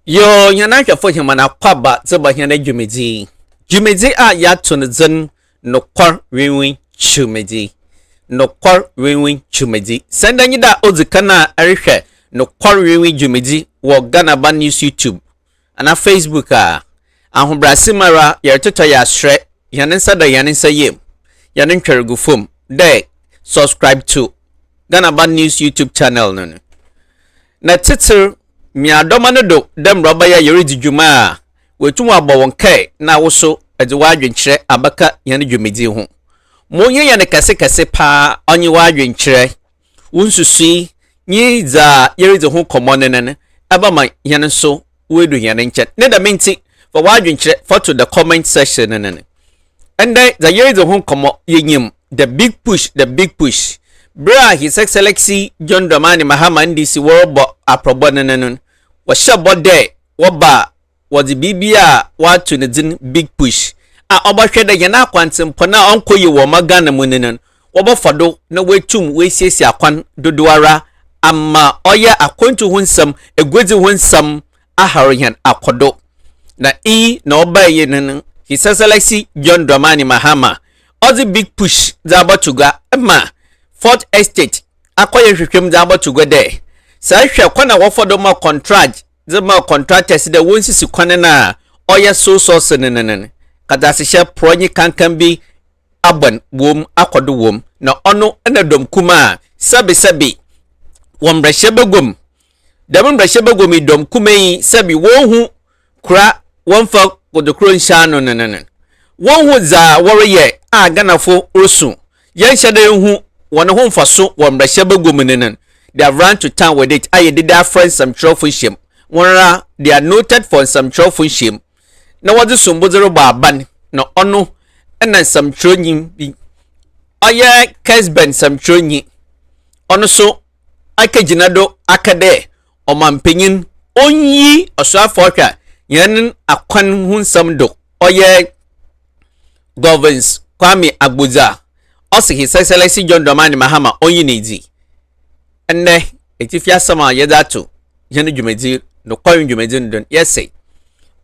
Yo, yana for him and a kwaba zeba hene jumedi. Jumedi a ya tunzen no kwar winwin chumedi. No kwar winwin chumedi. Senda nyida ozikana arishe no kwar winwin jumedi wo Ghana Ban News YouTube. Ana Facebook a. Ahobrasimara yertoto ya shre. Yanensa da yanensa yem. Yanen kwerugufum. De subscribe to Ghana Ban News YouTube channel nunu. Na title mi adoma no do dem roba ya yori di dwuma wetu abo won kai na woso ade wadwenkyere abaka yan dwumedi ho monye ya ne kase pa onye wadwenkyere wonsusui nyi za yori di ho komonene aba ma yan so wedu yan nche ne da menti for wadwenkyere for to the comment section nene and then the yori di ho komo yenyim the big push bra his excellency John Dramani Mahama ndisi worbo aprobo nene washabode woba wodi bibia watu ne din big push a obahwede yana akwantempo na onkoyi wo magana munenen wobofado na wetum wesiesi akwan dodoara ama oya akwantu hunsam egwedi hunsam aharihan akodo na na obaye nenen his excellency John Dramani Mahama odi big push za abatuga ma Fourth Estate akoye hwehwem za abatuga de sa hwe kwana wofado ma contract zema contractors de wonsisi kwane na oya so nenen kada se pronyi kankan bi aban wom akodo wom na ono na dom kuma sabi wombrahye begom dem mbrahye begom dom kuma yi sabi wonhu kura wonfa godokro nshano nenen wonhu za worye a ganafo rusu yanhyade hu won ho mfaso wombrahye begom nenen they have run to town with it aye did their friends some trophy shame wonra they are noted for some trophy shame na wadi sombozero baban na ono ena some tronyim bi aye kesben some tronyi ono so akajinado akade omampenyin onyi osoafo yan akwan hunsam do oye governs Kwame Agboza osi his excellency John Dramani Mahama onyi nedi enne etifia sama yedato yene dwumedi no kwari dwumedi ndon yes say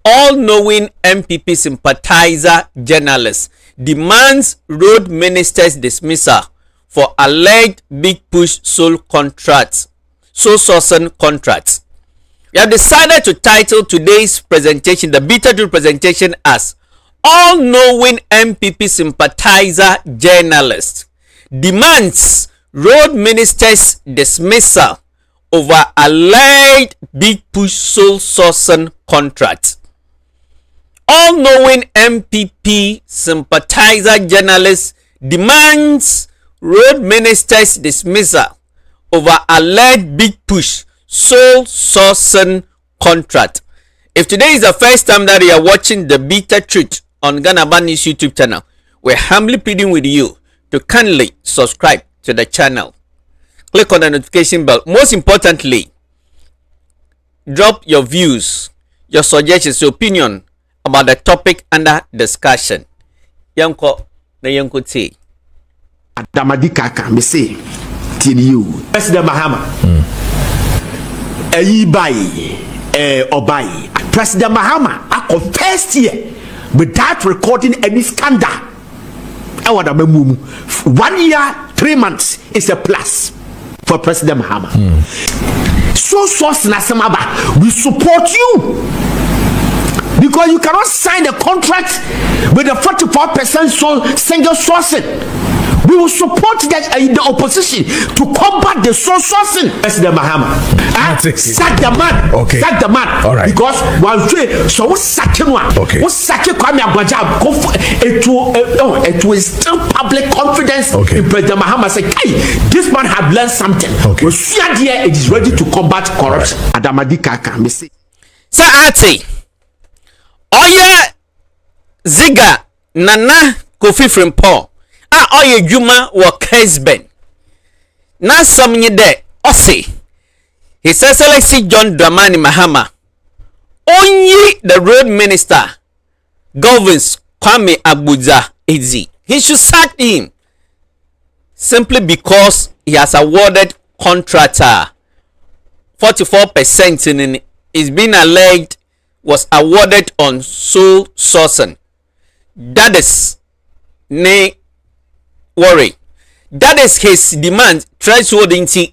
all knowing MPP sympathizer journalist demands road minister's dismissal for alleged big push sole sourcing contracts. We have decided to title today's presentation, the Bitter Truth presentation, as all knowing MPP sympathizer journalist demands road minister's dismissal over alleged big push sole sourcing contract. All-knowing MPP sympathizer journalist demands road minister's dismissal over alleged big push sole sourcing contract. If today is the first time that you are watching the Bitter Truth on Ghana Ban News YouTube channel, we're humbly pleading with you to kindly subscribe to the channel. Click on the notification bell. Most importantly, drop your views, your suggestions, your opinion about the topic under discussion. Yanko na yanko te. Adamadika ka me say till you. President Mahama. Obai. President Mahama ako first year without recording any scandal. 1 year, 3 months is a plus for President Mahama. So Nasamaba, we support you because you cannot sign a contract with a 44% single sourcing. We will support the opposition to combat the sole sourcing. President Mahama, sack the man. Okay. Sack the man. All right. Because one day, so what's sacking one? Okay. What's sacking Kwame Agboza? It will still public confidence in President Mahama. Say, hey, this man have learned something. Okay. We see here it is ready to combat corruption. Adamadika can be say. Sa ati. Oya Ziga Nana Kofi Frimpong. Oye Juma wa Kesben. Na somnye de Osi. His Excellency John Dramani Mahama. Only the road minister governs Kwame Agboza Ezi. He should sack him simply because he has awarded contractor 44% in is being alleged was awarded on sole sourcing. That is ne worry. That is his demand. Threshold into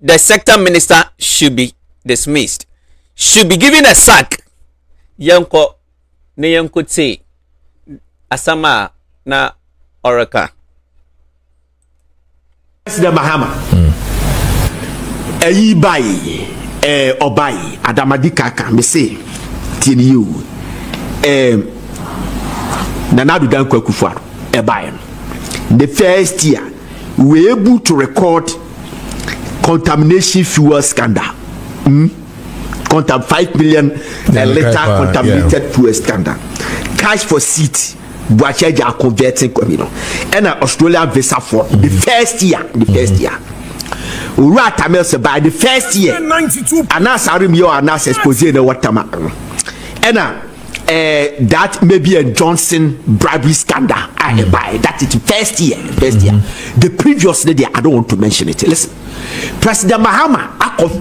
the sector minister should be dismissed, should be given a sack. Yanko ne yanko te asama na oraka. President Mahama. Eyi bayi obayi Adamadi Kaka me say tini you Nanadu Danko Kufuor ebayi. The first year we were able to record contamination fuel scandal. 5 million liter contaminated fuel scandal. Cash for seat. Buacheja converting, and Australian visa for the first year. Right, by the first year, 92. And now, sorry, you are now exposing the water. And that may be a Johnson bribery scandal. By that is first year. The previous day, I don't want to mention it. Listen, President Mahama,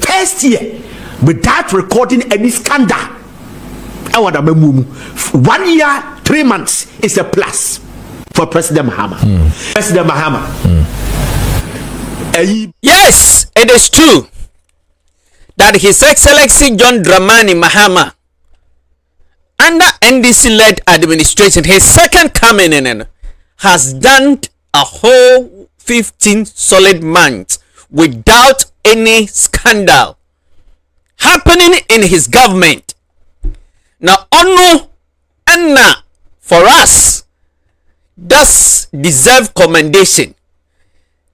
first year without recording any scandal. 1 year, 3 months is a plus for President Mahama. President Mahama. Yes, it is true that His Excellency John Dramani Mahama, under NDC-led administration, his second coming in, has done a whole 15 solid months without any scandal happening in his government. Now, Ono Anna, for us, does deserve commendation,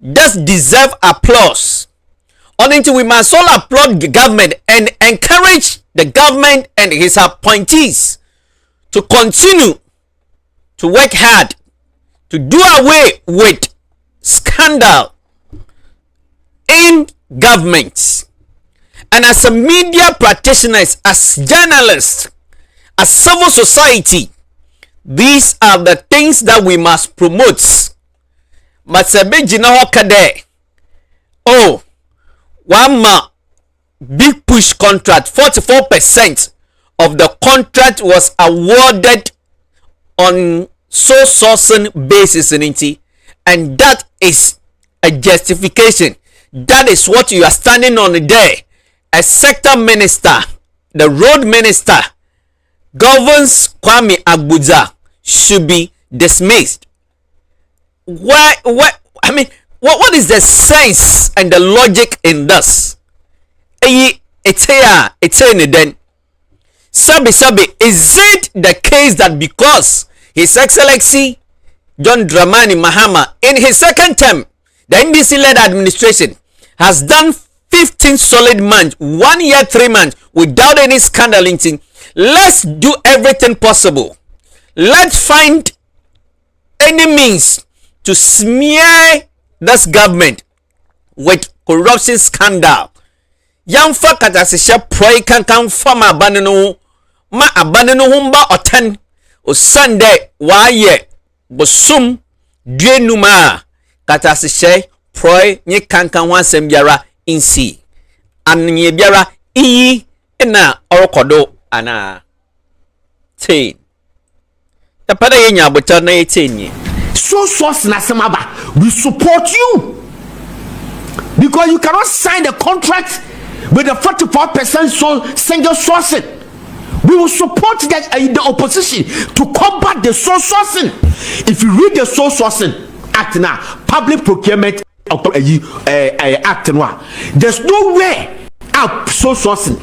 does deserve applause. Until we must all applaud the government and encourage the government and his appointees to continue to work hard to do away with scandal in governments. And as a media practitioners, as journalists, as civil society, these are the things that we must promote. Oh, one big push contract, 44% of the contract was awarded on sole sourcing basis, and that is a justification. That is what you are standing on there. A sector minister, the road minister, governs Kwame Agbudza, should be dismissed. Why? I mean, what is the sense and the logic in this? It's here then. Sabi, is it the case that because His Excellency John Dramani Mahama, in his second term, the NDC-led administration has done 15 solid months, 1 year, 3 months, without any scandal? Let's do everything possible. Let's find any means to smear this government with corruption scandal. Yamfa katasisha pray kan fama abaneno ma abaneno humba otan o Sunday waye bosum dwenuma katasisha pray nye kankan wansem biara insi anye biara iyi na orokodo ana teen tapada yenya abota na yetenye so source na semaba, we support you because you cannot sign the contract with a 44% single sourcing. We will support the opposition to combat the sole sourcing. If you read the sole sourcing act now, public procurement act now, there's no way out sole sourcing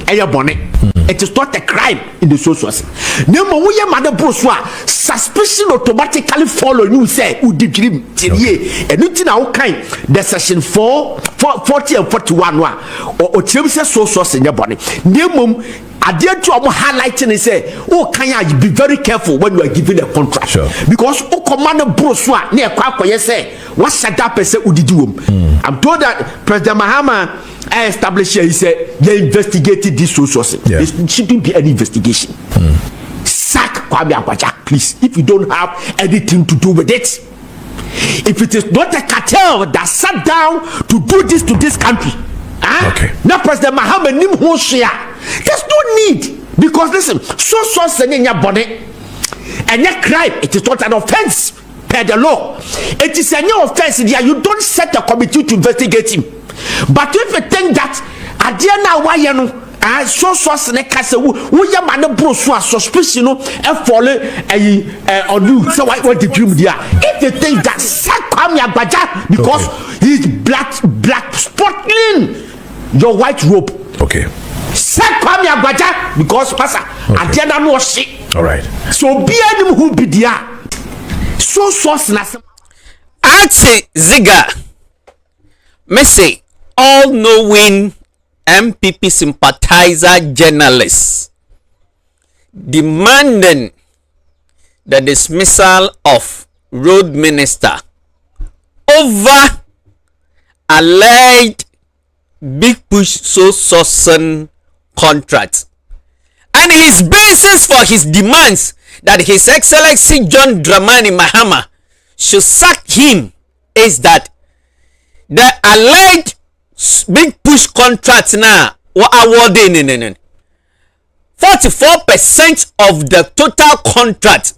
it is not a crime in the sole sourcing. Nemo we mother broswa suspicion automatically follow you say udi dream tirie anything na kind the section 40 and 41 wa o tiem say sole sourcing bone. Nemo adhere to highlighting and say, oh, can you be very careful when you are giving a contract? Sure. Because oh, commander broswa near kwakwa say what shut up and say udiduum. I'm told that President Mahama established here, he said they investigated this sole sourcing. There shouldn't be any investigation. Sack Kwame Abacha, please, if you don't have anything to do with it. If it is not a cartel that sat down to do this to this country, Okay. Now President Mahama nim ho hwea. There's no need, because listen, so sending your body and your crime, it is not an offense per the law. It is a new offense there. You don't set a committee to investigate him. But if you think that at the end of why you know so snake as we ya man bro so suspicion no e fall on you, so what did you there? If you think that Kwame Agbaja because he's black sporting your white robe, okay, Kwame Agbaja because pastor at the end of no shit. All right, so be him who be there so na Ati Ziga Messi, all-knowing MPP sympathizer journalist, demanding the dismissal of road minister over alleged big push so sourcing contract, and his basis for his demands that His Excellency John Dramani Mahama should sack him is that the alleged big push contract now were awarded in 44% of the total contract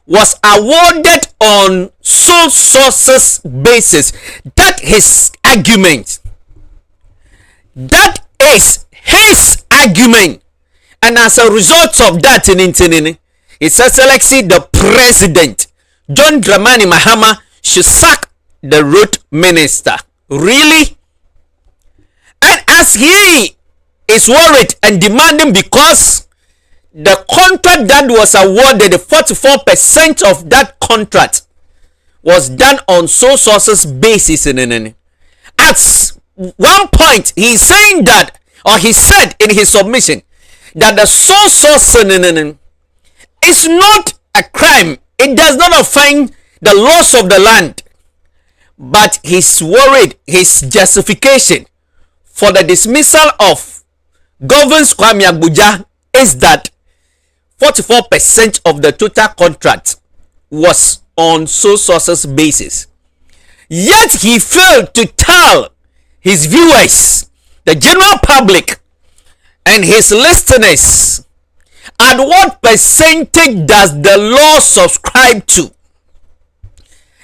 was awarded on sole sources basis. That his argument. That is his argument. And as a result of that, His Excellency the President John Dramani Mahama should sack the road minister. Really? And as he is worried and demanding, because the contract that was awarded, 44% of that contract was done on sole sources basis. At one point, he's saying that, or he said in his submission, that the sole source is not a crime. It does not offend the laws of the land. But he's worried, his justification for the dismissal of Governor Kwame Agbaja is that 44% of the total contract was on sole sources basis. Yet he failed to tell his viewers, the general public, and his listeners, at what percentage does the law subscribe to?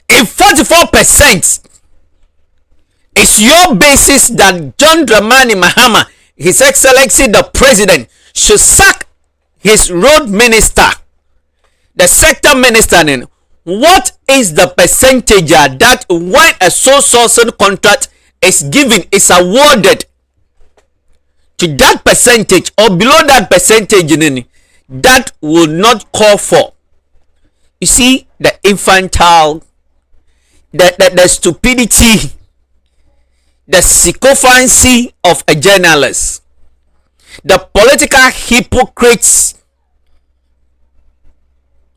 If 44% is your basis that John Dramani Mahama, His Excellency the President, should sack his road minister, the sector minister, what is the percentage that when a sole sourcing contract is given, is awarded to that percentage or below that percentage, that will not call for, you see, the infantile, the stupidity, the sycophancy of a journalist, the political hypocrites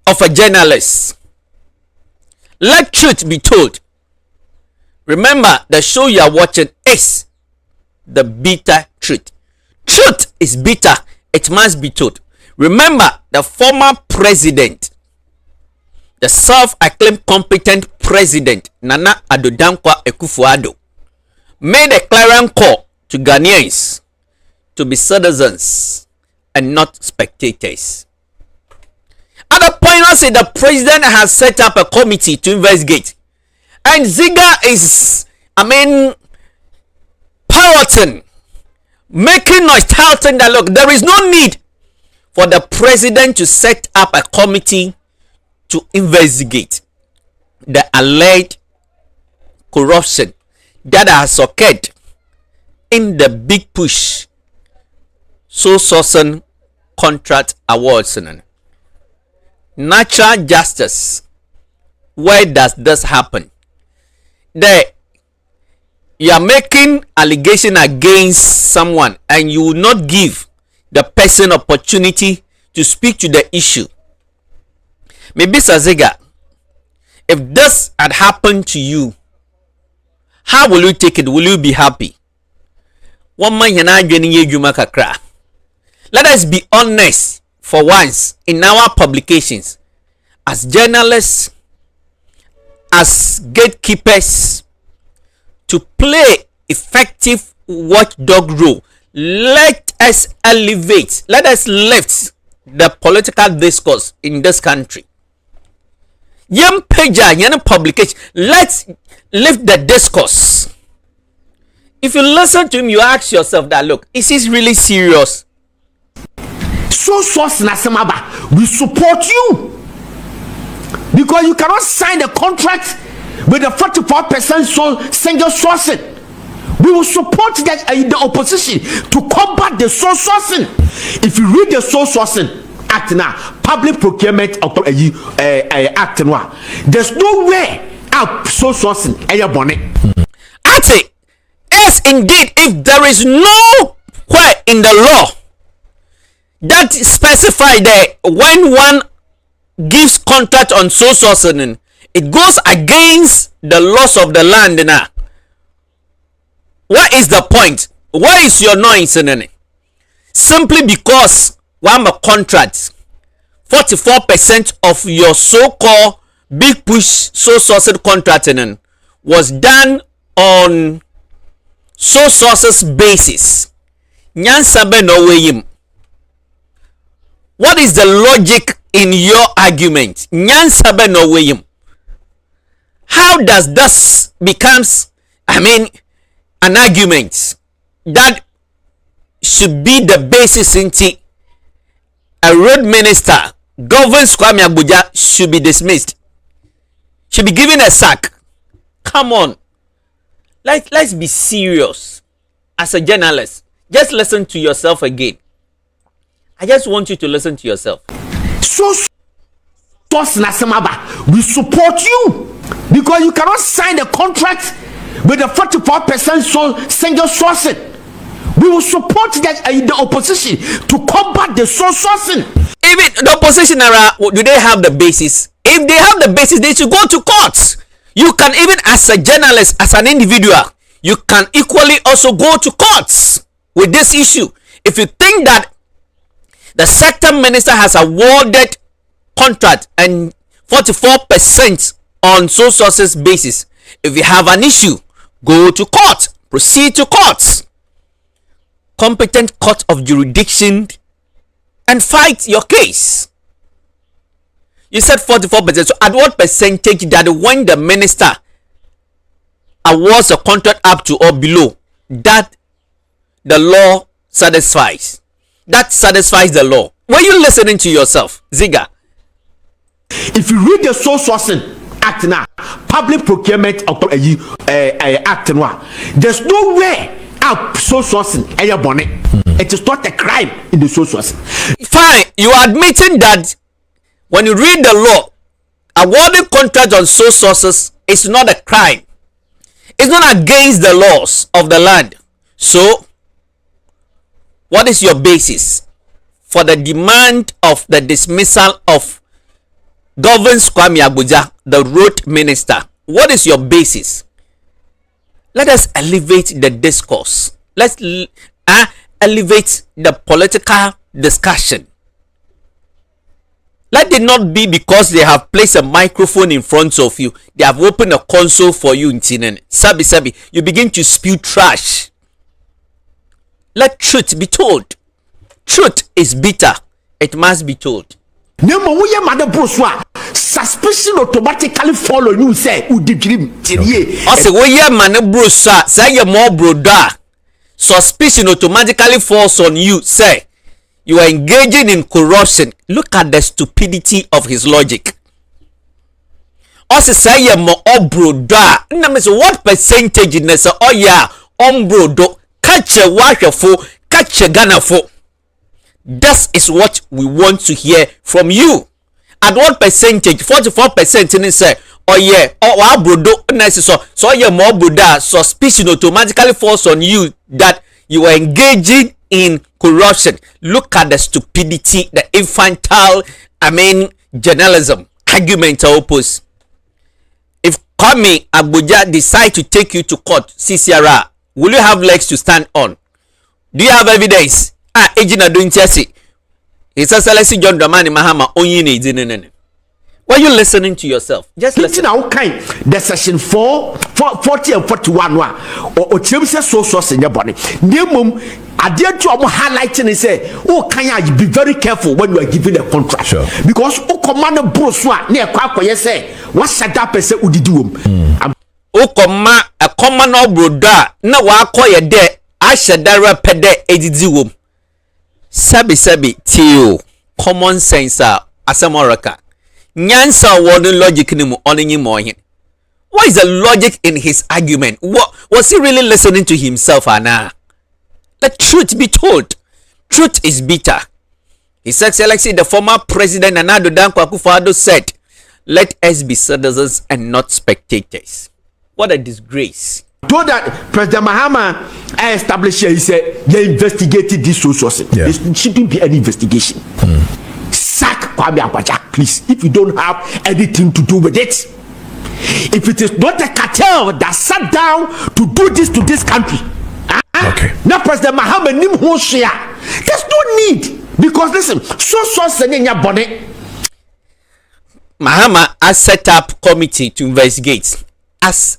of a journalist. Let truth be told. Remember, the show you are watching is the bitter truth. Truth is bitter. It must be told. Remember, the former president, the self-acclaimed competent president, Nana Addo Dankwa Akufo-Addo, made a clarion call to Ghanaians to be citizens and not spectators. At the point, I say the president has set up a committee to investigate. And Ziga is, parroting, making noise, touting that, look, there is no need for the president to set up a committee to investigate the alleged corruption that has occurred in the big push sole sourcing contract awards. Natural justice. Where does this happen? You are making allegation against someone and you will not give the person opportunity to speak to the issue. Maybe Saziga, if this had happened to you, how will you take it? Will you be happy? Let us be honest for once in our publications. As journalists, as gatekeepers, to play effective watchdog role. Let us elevate, let us lift the political discourse in this country. Young pager, young publication, let's lift the discourse. If you listen to him, you ask yourself that, look, is this really serious? So source Nasamaba, we support you. Because you cannot sign a contract with a 44% single sourcing. We will support the opposition to combat the sole sourcing. If you read the sole sourcing act now, public procurement act now, there's no way out sole sourcing yes, indeed, if there is nowhere in the law that specify that when one gives contract on sole sourcing, it goes against the laws of the land now. What is the point? What is your noise in it? Simply because one contract, 44% of your so-called big push sole sourcing contracting was done on sole sources basis. Nyansabe no way. What is the logic in your argument? Nyansabe no way. How does this becomes, an argument that should be the basis into a road minister, Governor Kwame Abuja, should be dismissed, should be given a sack? Come on, let's be serious. As a journalist, just listen to yourself again. I just want you to listen to yourself. So we support you because you cannot sign a contract with a 44% single sourcing. We will support the opposition to combat the sole sourcing. Even the opposition, do they have the basis? If they have the basis, they should go to court. You can, even as a journalist, as an individual, you can equally also go to courts with this issue. If you think that the sector minister has awarded contract and 44% on sole sources basis, if you have an issue, go to court, proceed to court, competent court of jurisdiction, and fight your case. You said 44%. So at what percentage that when the minister awards a contract up to or below that the law satisfies? That satisfies the law. Were you listening to yourself, Ziga? If you read the sole sourcing act now, public procurement act now, there's no way out sole sourcing it is not a crime in the sole sourcing. Fine, you are admitting that when you read the law, awarding contract on sole sources is not a crime. It's not against the laws of the land. So what is your basis for the demand of the dismissal of Governor Kwame Abuja, the road minister? What is your basis? Let us elevate the discourse. Let's elevate the political discussion. Let it not be because they have placed a microphone in front of you, they have opened a console for you in Tinen. Sabi, you begin to spew trash. Let truth be told. Truth is bitter. It must be told. Suspicion automatically follow you. Say, say more broda. Suspicion automatically falls on you. Say, you are engaging in corruption. Look at the stupidity of his logic. Also say more broda. What percentage in this? Oh yeah, brodo. Catch a washer for, catch a gunner for. This is what we want to hear from you. At what percentage? 44% in say, oh yeah, oh brodo. So yeah, more broda. Suspicion automatically falls on you that you are engaging in corruption. Look at the stupidity, the infantile, journalism argument opposed. If Kwame Abuja decide to take you to court, CCRA, will you have legs to stand on? Do you have evidence? Agent doing Chelsea. His Excellency John Dramani Mahama only needs in. Why are you listening to yourself? Just listen. Now, kind the section 40 and 41 or James so source in your body. Nemum, I dare to highlighting and say, oh, can you be very careful when you are giving a contract? Sure. Because oh, Commander Broswa near Quaco, you say, what shut up and say, would you do? Oh, comma a common old broda, no, I call you there. I shall dare pede edizium. Sabi, Tio, common sense, Asamoraka. Nyansa wording logic in him. What is the logic in his argument? What was he really listening to himself, Anna? Let truth be told. Truth is bitter. His Excellency, the former president Nana Dankwa Akufo-Addo said, "Let us be citizens and not spectators." What a disgrace. Told that President Mahama established here, he said they investigated this source. Yeah. There shouldn't be any investigation. Sack Kwame Agbaja, please, if you don't have anything to do with it. If it is not a cartel that sat down to do this to this country, okay. Now President Mahama nim ho share. There's no need, because listen, so sending your body. Mahama has set up committee to investigate. As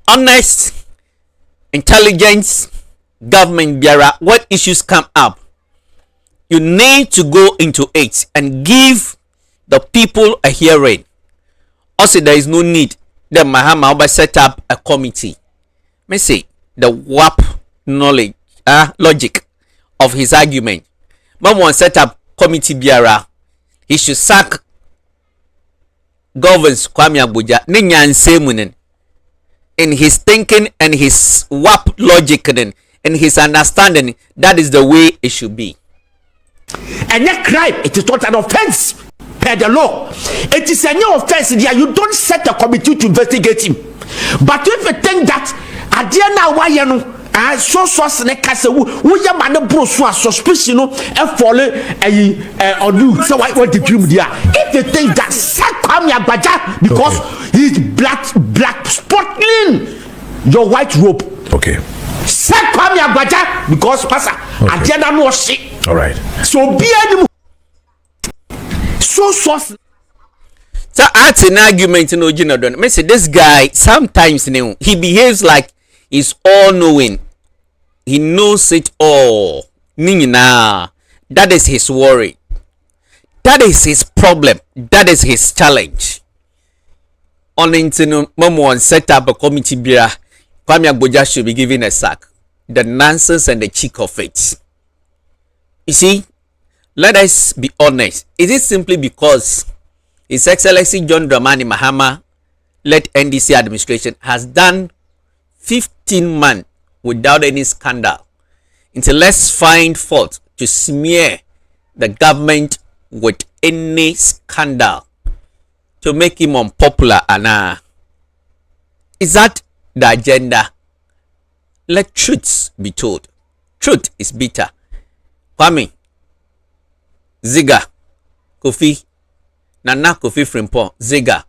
honest, intelligence, government bureau, what issues come up, you need to go into it and give the people a hearing. Also, there is no need that Mahama will set up a committee. May say the warp knowledge, logic of his argument. Mama set up committee biara. He should sack governs Kwame Agbaja. Nenyansemunen in his thinking and his warp logic and his understanding. That is the way it should be. And that crime, it is not an offense per the law. It is a new offense. There, you don't set a committee to investigate him. But if you think that at the end of why you know, so snake castle, we are man bro suspicion and fall on you. So what the dream there? If you think that Kwame Agbaja because he's black spotting your white robe. Okay. Kwame Agbaja because pastor at the end of no shit. All right. So be any so that's an argument in Ojina. Me say this guy sometimes he behaves like he's all knowing. He knows it all. Nina, that is his worry. That is his problem. That is his challenge. On internet, Momo set up a committee. Kwame Agbaja should be given a sack. The nonsense and the cheek of it. You see, let us be honest. Is it simply because His Excellency John Dramani Mahama led NDC administration has done 15 months without any scandal? Until let's find fault to smear the government with any scandal to make him unpopular. And is that the agenda? Let truths be told. Truth is bitter. Kwame, Ziga, Kofi, Nana Kofi Frimpong, Ziga.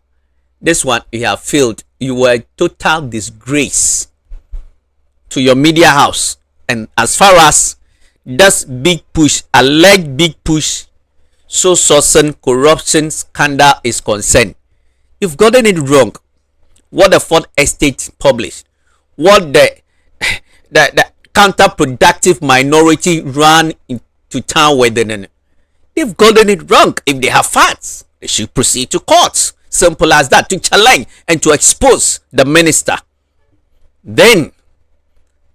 This one you have failed. You were a total disgrace to your media house. And as far as this big push, alleged big push, so certain corruption scandal is concerned, you've gotten it wrong. What the Fourth Estate published, what the counterproductive minority ran into town with, they've gotten it wrong. If they have facts, they should proceed to court. Simple as that, to challenge and to expose the minister. Then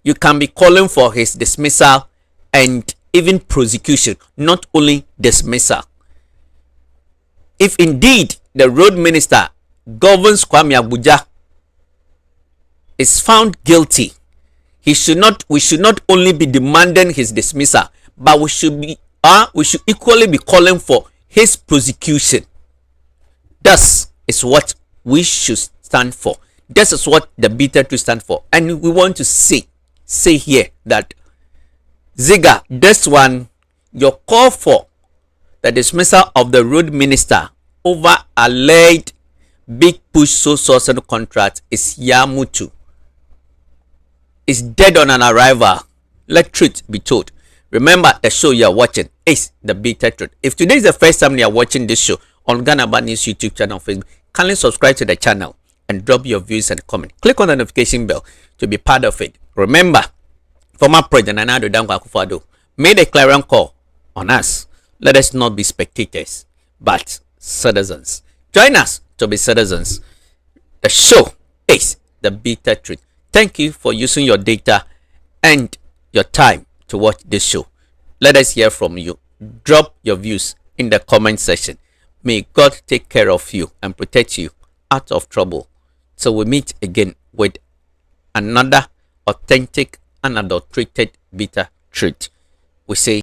you can be calling for his dismissal and even prosecution, not only dismissal. If indeed the road minister governs Kwame Agbaja is found guilty, we should not only be demanding his dismissal, but we should equally be calling for his prosecution. This is what we should stand for. This is what the bitter to stand for. And we want to say here that Ziga, this one, your call for the dismissal of the road minister over alleged big push source and contract is Yamutu. Is dead on an arrival. Let truth be told. Remember, the show you are watching is the bitter truth. If today is the first time you are watching this show, on Ghana Bad News YouTube channel, Facebook. Kindly subscribe to the channel and drop your views and comment. Click on the notification bell to be part of it. Remember, former President Nana Addo Dankwa Akufo-Addo made a clarion call on us. Let us not be spectators, but citizens. Join us to be citizens. The show is The Bitter Truth. Thank you for using your data and your time to watch this show. Let us hear from you. Drop your views in the comment section. May God take care of you and protect you out of trouble. So we meet again with another authentic, unadulterated, bitter truth. We say